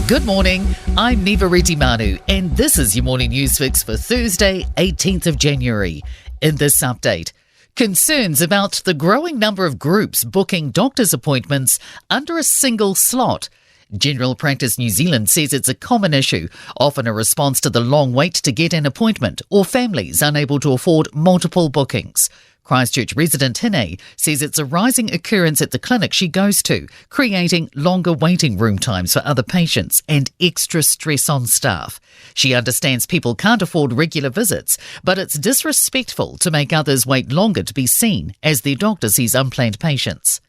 Good morning, I'm Neva Manu, and this is your morning news fix for Thursday, 18th of January. In this update, concerns about the growing number of groups booking doctor's appointments under a single slot. General Practice New Zealand says it's a common issue, often a response to the long wait to get an appointment or families unable to afford multiple bookings. Christchurch resident Hine says it's a rising occurrence at the clinic she goes to, creating longer waiting room times for other patients and extra stress on staff. She understands people can't afford regular visits, but it's disrespectful to make others wait longer to be seen as their doctor sees unplanned patients.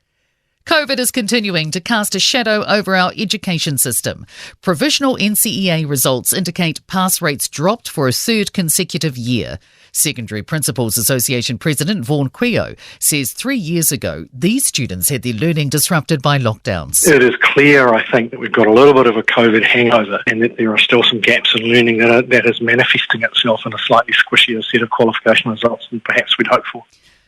COVID is continuing to cast a shadow over our education system. Provisional NCEA results indicate pass rates dropped for a third consecutive year. Secondary Principals Association President Vaughan Quio says 3 years ago, these students had their learning disrupted by lockdowns. It is clear, I think, that we've got a little bit of a COVID hangover and that there are still some gaps in learning that is manifesting itself in a slightly squishier set of qualification results than perhaps we'd hoped for.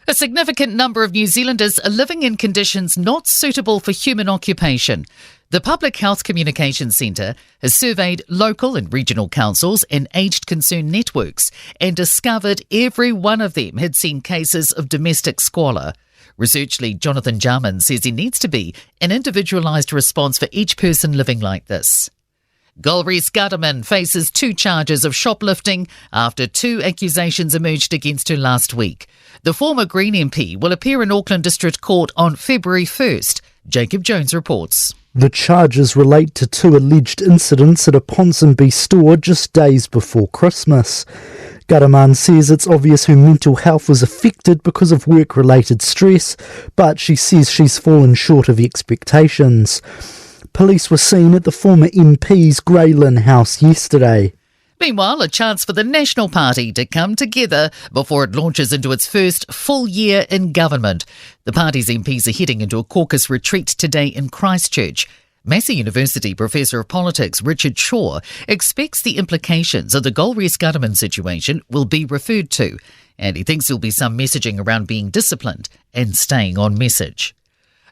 A significant number of New Zealanders are living in conditions not suitable for human occupation. The Public Health Communications Centre has surveyed local and regional councils and aged concern networks and discovered every one of them had seen cases of domestic squalor. Research lead Jonathan Jarman says there needs to be an individualised response for each person living like this. Golri's Gutterman faces 2 charges of shoplifting after 2 accusations emerged against her last week. The former Green MP will appear in Auckland District Court on February 1st. Jacob Jones reports. The charges relate to 2 alleged incidents at a Ponsonby store just days before Christmas. Gutterman says it's obvious her mental health was affected because of work-related stress, but she says she's fallen short of expectations. Police were seen at the former MP's Grey Lynn house yesterday. Meanwhile, a chance for the National Party to come together before it launches into its first full year in government. The party's MPs are heading into a caucus retreat today in Christchurch. Massey University Professor of Politics Richard Shaw expects the implications of the Golri's Gutterman situation will be referred to, and he thinks there'll be some messaging around being disciplined and staying on message.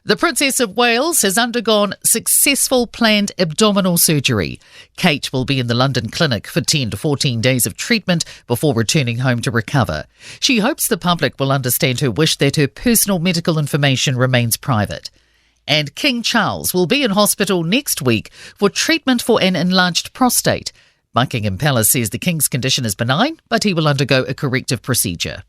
The Princess of Wales has undergone successful planned abdominal surgery. Kate will be in the London clinic for 10 to 14 days of treatment before returning home to recover. She hopes the public will understand her wish that her personal medical information remains private. And King Charles will be in hospital next week for treatment for an enlarged prostate. Buckingham Palace says the King's condition is benign, but he will undergo a corrective procedure.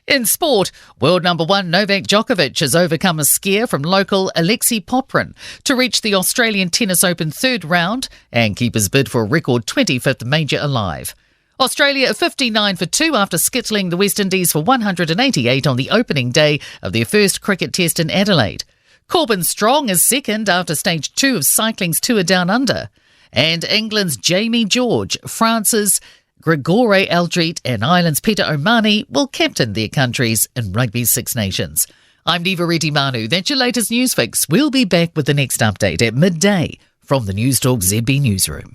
In sport, world number 1 Novak Djokovic has overcome a scare from local Alexei Poprin to reach the Australian Tennis Open 3rd round and keep his bid for a record 25th major alive. Australia are 59 for 2 after skittling the West Indies for 188 on the opening day of their first cricket test in Adelaide. Corbin Strong is second after stage 2 of cycling's Tour Down Under. And England's Jamie George, France's Grigore Aldrit and Ireland's Peter O'Mahony will captain their countries in rugby's Six Nations. I'm Neva Manu. That's your latest news fix. We'll be back with the next update at midday from the Newstalk ZB newsroom.